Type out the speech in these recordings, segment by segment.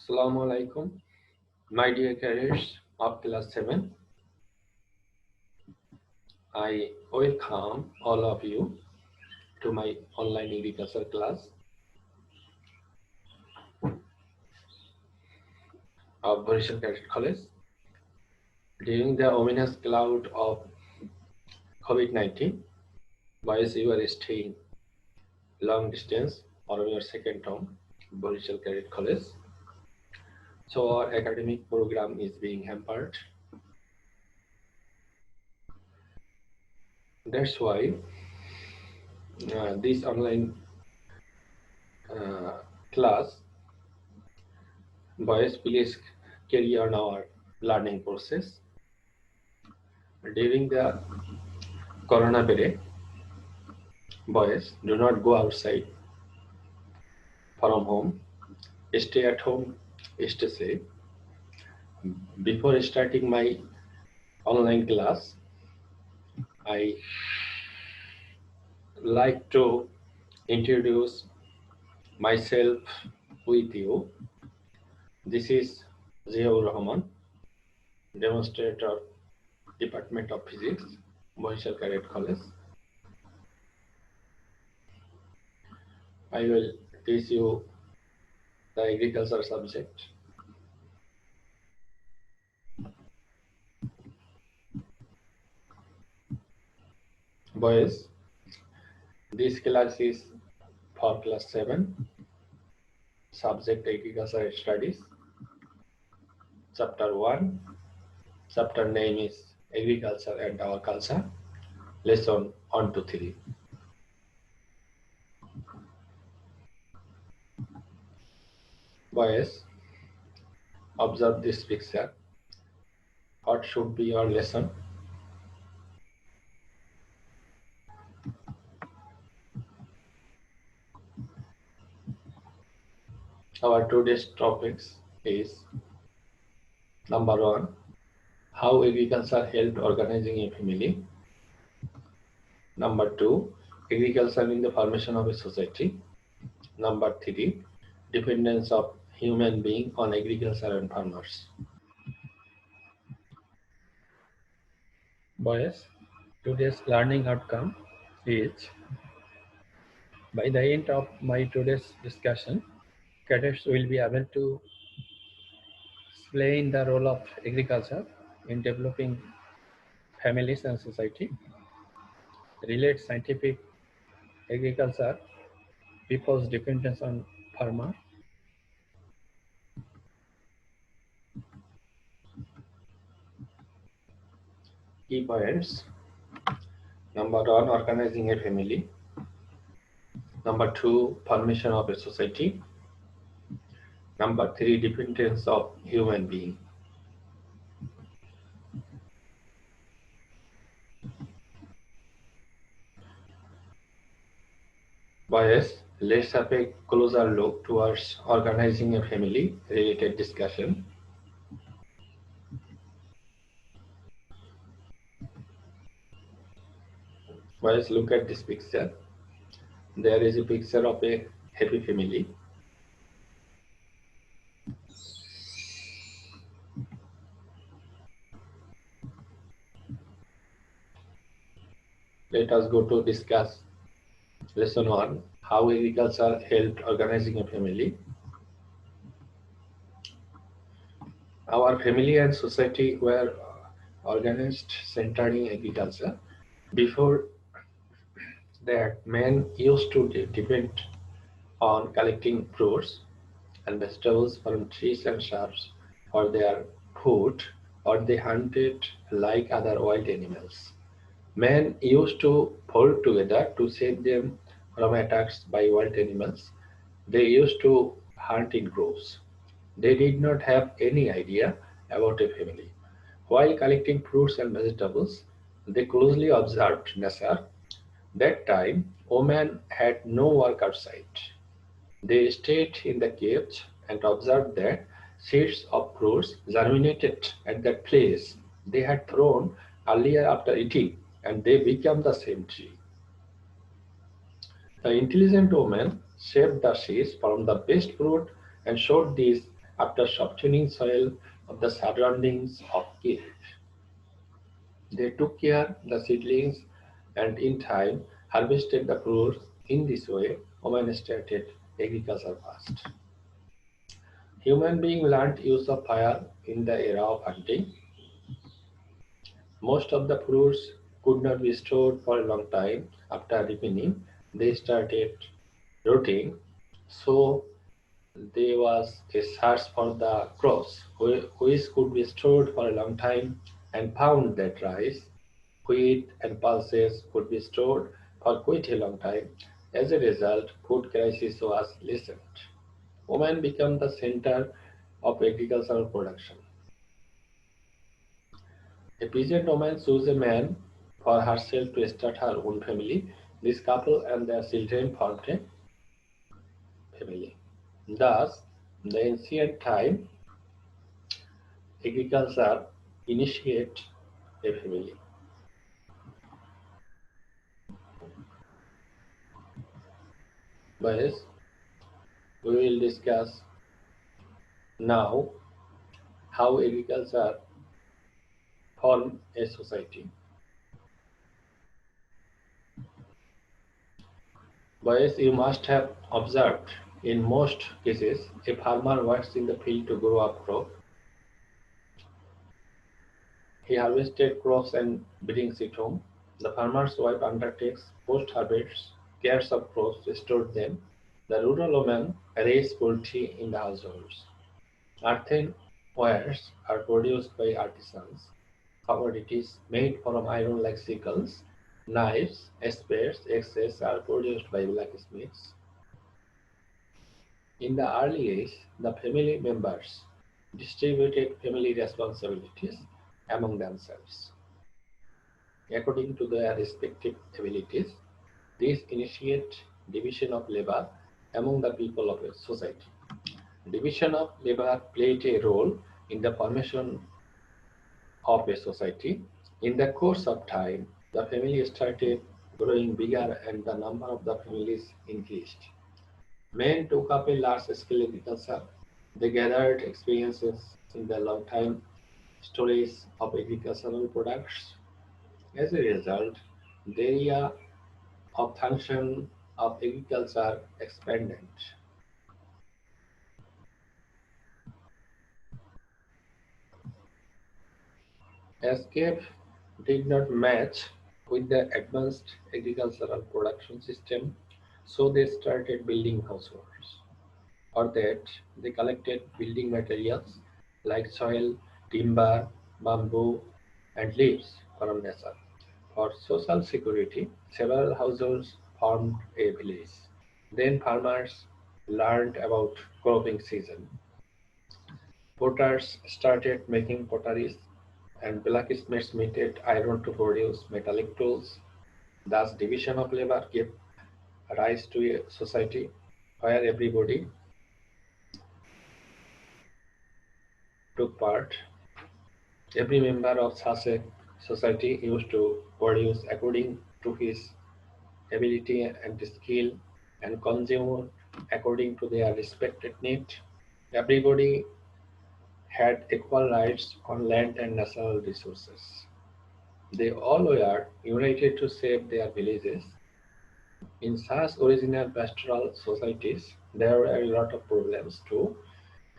Assalamu alaikum, my dear cadets of class 7. I welcome all of you to my online agriculture class of Borishal Cadet College. During the ominous cloud of COVID-19, boys, you are staying long distance from your second home, Borishal Cadet College. So our academic program is being hampered. That's why this online class, boys, please carry on our learning process. During the corona period, boys, do not go outside from home. Stay at home, stay safe. Before starting my online class, I like to introduce myself with you. This is Ziaur Rahman, demonstrator, Department of Physics, Borishal Cadet College. I will teach you the agriculture subject. Boys, this class is for class 7, subject agriculture studies, chapter 1. Chapter name is Agriculture and Our Culture, lesson 1 to 3. Boys, observe this picture. What should be your lesson? Our today's topics is number 1, how agriculture helped organizing a family. Number 2, agriculture in the formation of a society. Number 3, dependence of human being on agriculture and farmers. Boys, today's learning outcome is, by the end of my today's discussion, cadets will be able to explain the role of agriculture in developing families and society, relate scientific agriculture, people's dependence on farmer, key points. Number 1, organizing a family. Number 2, formation of a society. Number 3, dependence of human being. Boys, let's have a closer look towards organizing a family related discussion. Boys, look at this picture. There is a picture of a happy family. Let us go to discuss lesson 1, how agriculture helped organizing a family. Our family and society were organized centering agriculture. Before that, men used to depend on collecting fruits and vegetables from trees and shrubs for their food, or they hunted like other wild animals. Men used to hold together to save them from attacks by wild animals. They used to hunt in groups. They did not have any idea about a family. While collecting fruits and vegetables, they closely observed nature. That time, women had no work outside. They stayed in the caves and observed that seeds of fruits germinated at that place they had thrown earlier after eating, and they became the same tree. The intelligent woman saved the seeds from the best fruit and showed these after softening soil of the surroundings of it. They took care the seedlings and in time harvested the fruits. In this way, women started agriculture first. Human beings learned use of fire in the era of hunting. Most of the fruits could not be stored for a long time. After ripening, they started rotting. So there was a search for the crops which could be stored for a long time and found that rice, wheat, and pulses could be stored for quite a long time. As a result, food crisis was lessened. Women became the center of agricultural production. A peasant woman chose a man for herself to start her own family. This couple and their children formed a family. Thus, the ancient time agriculture initiate a family. But we will discuss now how agriculture form a society. But you must have observed in most cases a farmer works in the field to grow up crop. He harvested crops and brings it home. The farmer's wife undertakes post-harvest cares of crops, stores them. The rural woman raises poultry in the households. Earthenwares are produced by artisans. Commodities made from iron like sickles, knives, spears, axes are produced by blacksmiths. In the early age, the family members distributed family responsibilities among themselves according to their respective abilities. This initiates division of labor among the people of a society. Division of labor played a role in the formation of a society. In the course of time, the family started growing bigger and the number of the families increased. Men took up a large scale agriculture. They gathered experiences in the long time storage of agricultural products. As a result, the area of function of agriculture expanded. Escape did not match with the advanced agricultural production system, so they started building households. For that, they collected building materials like soil, timber, bamboo, and leaves from nature. For social security, several households formed a village. Then farmers learned about cropping season. Potters started making potteries, and blacksmiths melted iron to produce metallic tools. Thus, division of labor gave rise to a society where everybody took part. Every member of such a society used to produce according to his ability and skill and consume according to their respected need. Everybody had equal rights on land and natural resources. They all were united to save their villages. In such original pastoral societies, there were a lot of problems too.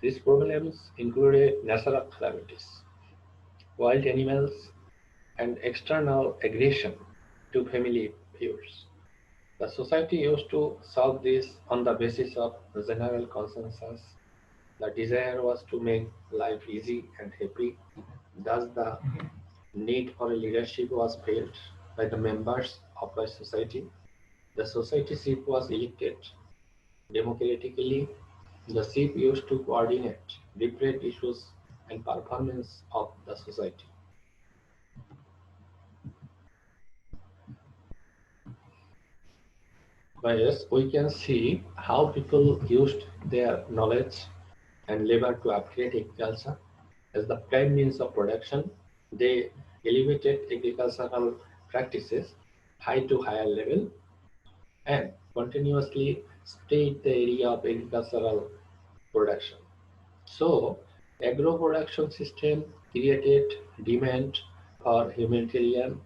These problems included natural calamities, wild animals, and external aggression to family feuds. The society used to solve this on the basis of general consensus. The desire was to make life easy and happy. Thus, the need for a leadership was felt by the members of the society. The society chief was elected democratically. The chief used to coordinate different issues and performance of the society. By this, we can see how people used their knowledge and labor to upgrade agriculture as the prime means of production. They elevated agricultural practices high to higher level and continuously spread the area of agricultural production. So, agro production system created demand for humanitarian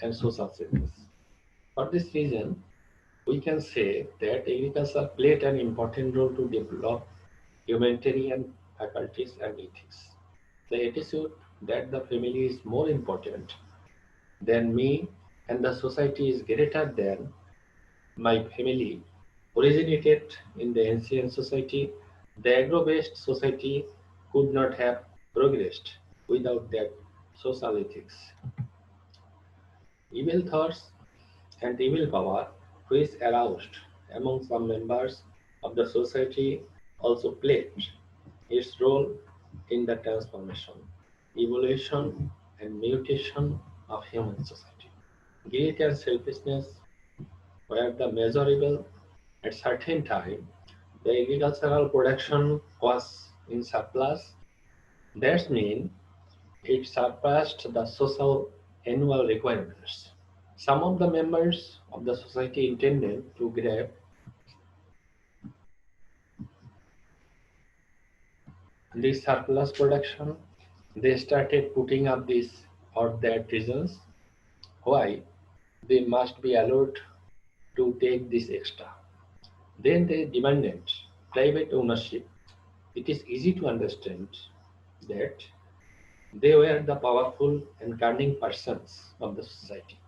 and social services. For this reason, we can say that agriculture played an important role to develop humanitarian faculties and ethics. The attitude that the family is more important than me and the society is greater than my family originated in the ancient society. The agro-based society could not have progressed without that social ethics. Evil thoughts and evil power, which aroused among some members of the society, also played its role in the transformation, evolution, and mutation of human society. Greed and selfishness were the measurable at certain time. The agricultural production was in surplus. That means it surpassed the social annual requirements. Some of the members of the society intended to grab this surplus production. They started putting up this or that reasons why they must be allowed to take this extra. Then they demanded private ownership. It is easy to understand that they were the powerful and cunning persons of the society.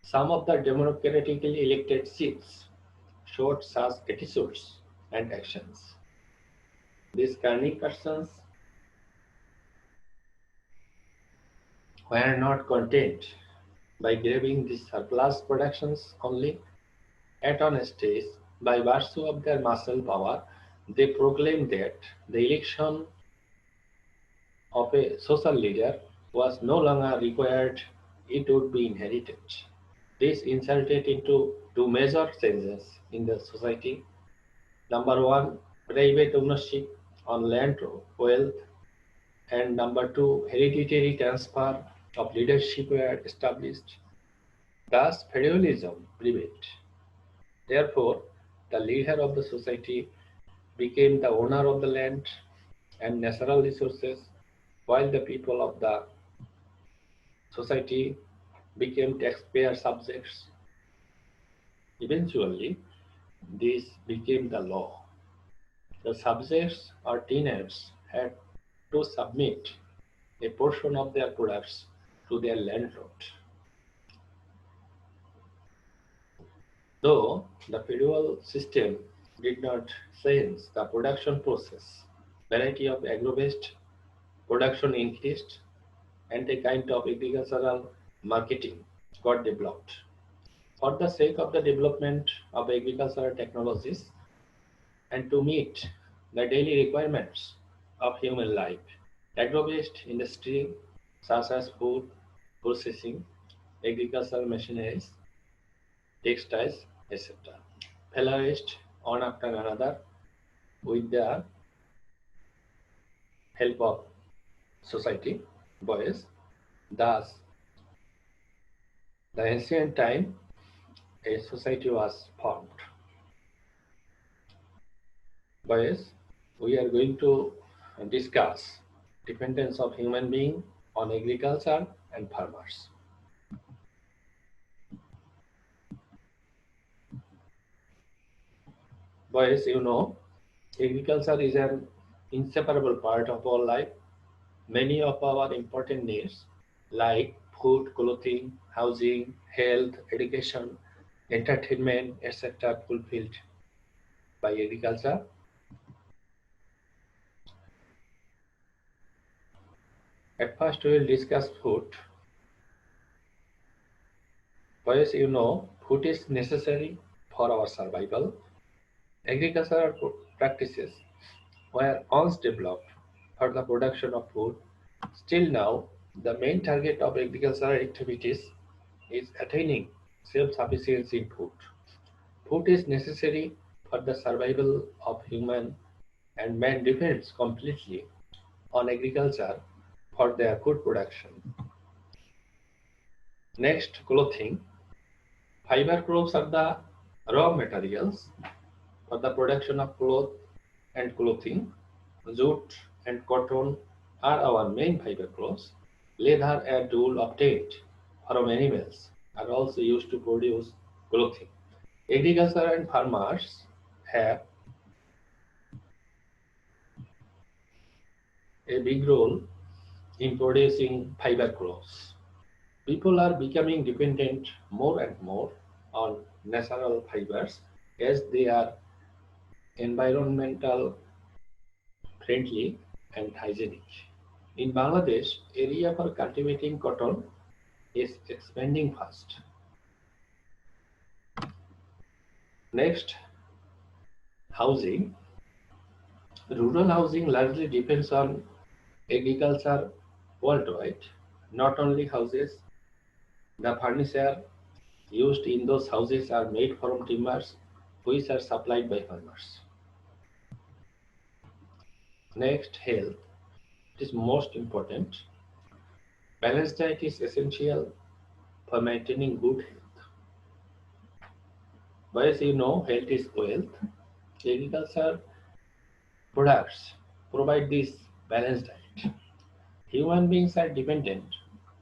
Some of the democratically elected seats showed such attitudes and actions. These cunning persons were not content by grabbing these surplus productions only. At on stage, by virtue of their muscle power, they proclaimed that the election of a social leader was no longer required, it would be inherited. This inserted into two major changes in the society. Number one, private ownership on land, wealth, and number two, hereditary transfer of leadership were established. Thus, feudalism prevailed. Therefore, the leader of the society became the owner of the land and natural resources, while the people of the society became taxpayer subjects. Eventually, this became the law. The subjects or tenants had to submit a portion of their products to their landlord. Though the feudal system did not change the production process, variety of agro-based production increased and a kind of agricultural marketing got developed. For the sake of the development of agricultural technologies and to meet the daily requirements of human life, agro-based industry such as food processing, agricultural machineries, textiles, etc. flourished one after another with the help of society, boys. Thus, the ancient time, a society was formed. Boys, we are going to discuss dependence of human being on agriculture and farmers. Boys, you know, agriculture is an inseparable part of our life. Many of our important needs like food, clothing, housing, health, education, entertainment, etc. fulfilled by agriculture. At first we will discuss food. Boys, you know, food is necessary for our survival. Agricultural practices were once developed for the production of food. Still now, the main target of agricultural activities is attaining self-sufficiency in food. Food is necessary for the survival of human and man depends completely on agriculture for their food production. Next, clothing. Fiber crops are the raw materials for the production of cloth. and clothing. Jute and cotton are our main fiber crops. Leather and wool obtained from animals are also used to produce clothing. Agriculture and farmers have a big role in producing fiber crops. People are becoming dependent more and more on natural fibers as they are environmental friendly and hygienic. In Bangladesh, area for cultivating cotton is expanding fast. Next, housing. Rural housing largely depends on agriculture worldwide. Not only houses, the furniture used in those houses are made from timbers which are supplied by farmers. Next, health. It is most important. Balanced diet is essential for maintaining good health. But as you know, health is wealth. Agriculture products provide this balanced diet. Human beings are dependent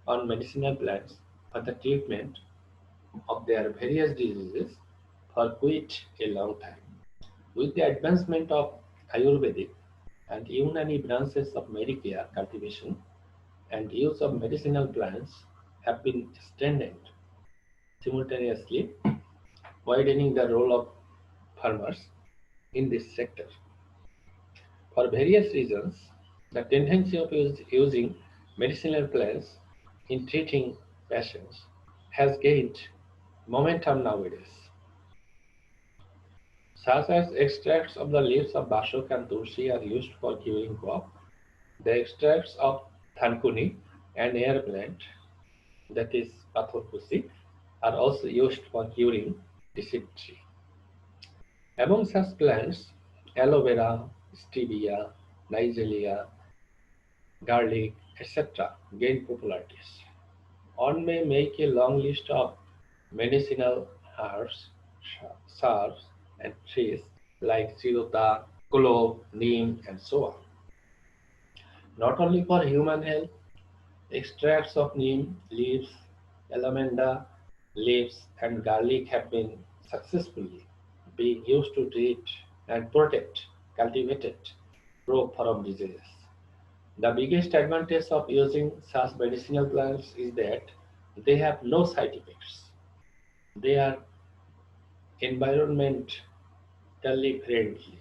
on medicinal plants for the treatment of their various diseases for quite a long time. With the advancement of Ayurvedic and Unani branches of Medicare cultivation and use of medicinal plants have been strengthened simultaneously, widening the role of farmers in this sector. For various reasons, the tendency of using medicinal plants in treating patients has gained momentum nowadays, such as extracts of the leaves of bashok and tulsi are used for curing cough. The extracts of thankuni and air plant, that is pathorkusi, are also used for curing dysentery. Among such plants, aloe vera, stevia, nigeria, garlic, etc. gain popularity. One may make a long list of medicinal herbs, shrubs, and trees like sirota, clove, neem, and so on. Not only for human health, extracts of neem leaves, alamanda leaves, and garlic have been successfully being used to treat and protect cultivated crop from diseases. The biggest advantage of using such medicinal plants is that they have no side effects. They are environmentally friendly.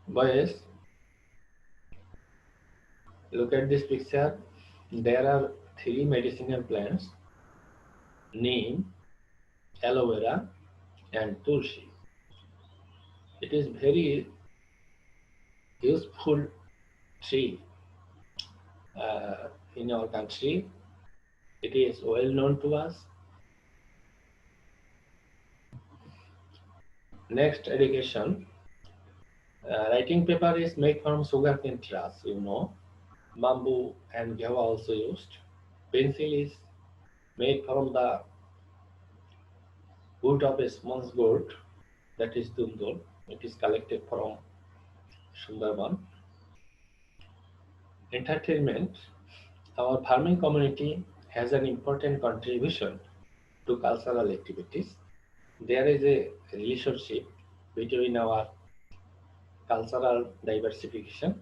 Boys, look at this picture. There are three medicinal plants: neem, aloe vera, and tulsi. It is very useful tree in our country. It is well known to us. Next, education. Writing paper is made from sugarcane grass, you know. Bamboo and Java also used. Pencil is made from the wood of a sponge goat, that is Dundul. It is collected from Sundarban. Entertainment. Our farming community has an important contribution to cultural activities. There is a relationship between our cultural diversification.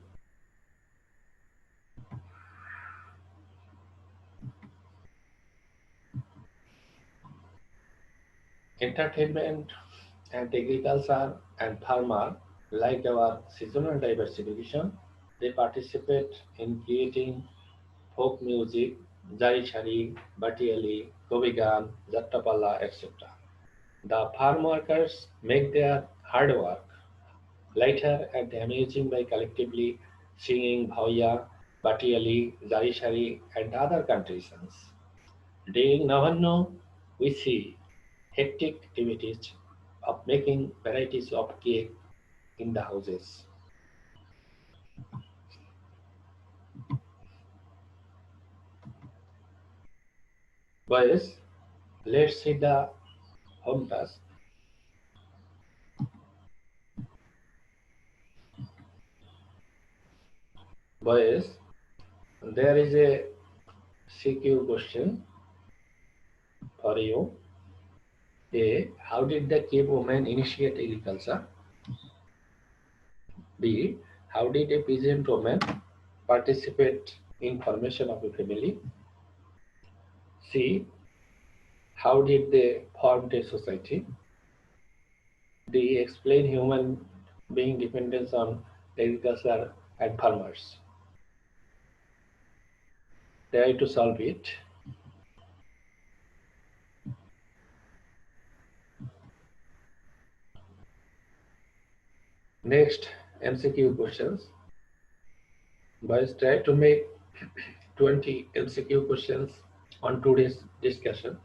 Entertainment and agriculture and farmer, like our seasonal diversification, they participate in creating folk music, Jari Chari, Batiali, Govigan, Jattapala, etc. The farm workers make their hard work lighter and amusing by collectively singing Bhauya, Batiali, Jari Chari, and other country songs. During Navanno, we see hectic activities of making varieties of cake in the houses. Boys, let's see the home task. Boys, there is a CQ question for you. A. How did the cave woman initiate agriculture? B. How did a peasant woman participate in formation of a family? C. How did they form a society? D. Explain human being dependence on agriculture and farmers. Try to solve it. Next, MCQ questions. Boys, try to make 20 MCQ questions on today's discussion.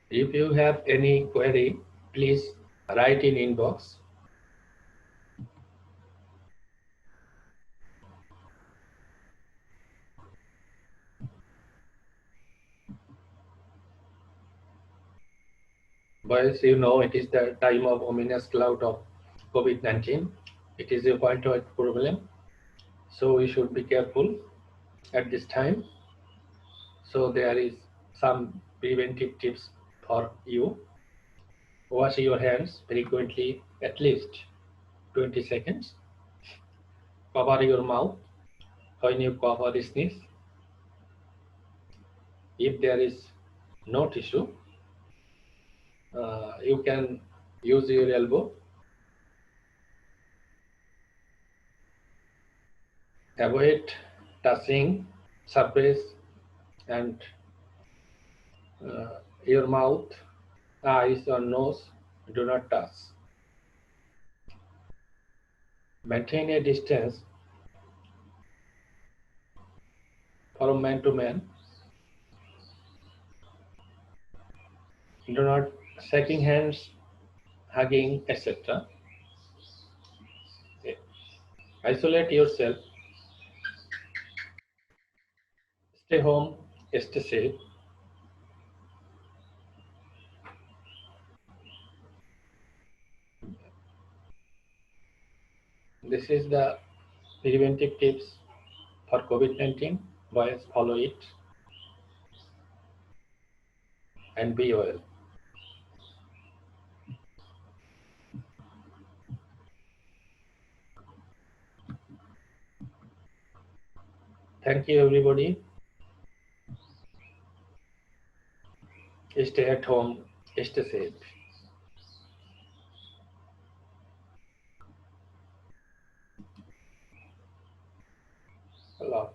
If you have any query, please write in inbox. Boys, you know it is the time of ominous cloud of COVID-19. It is a worldwide problem, so we should be careful at this time. So there is some preventive tips for you. Wash your hands frequently, at least 20 seconds. Cover your mouth when you cough or sneeze. If there is no tissue, you can use your elbow. Avoid touching surface and your mouth, eyes or nose do not touch. Maintain a distance from man to man. Do not shaking hands, hugging, etc. Isolate yourself. Stay home. Stay safe. This is the preventive tips for COVID-19. Boys, follow it and be well. Thank you, everybody. Stay at home. Stay safe. Allah.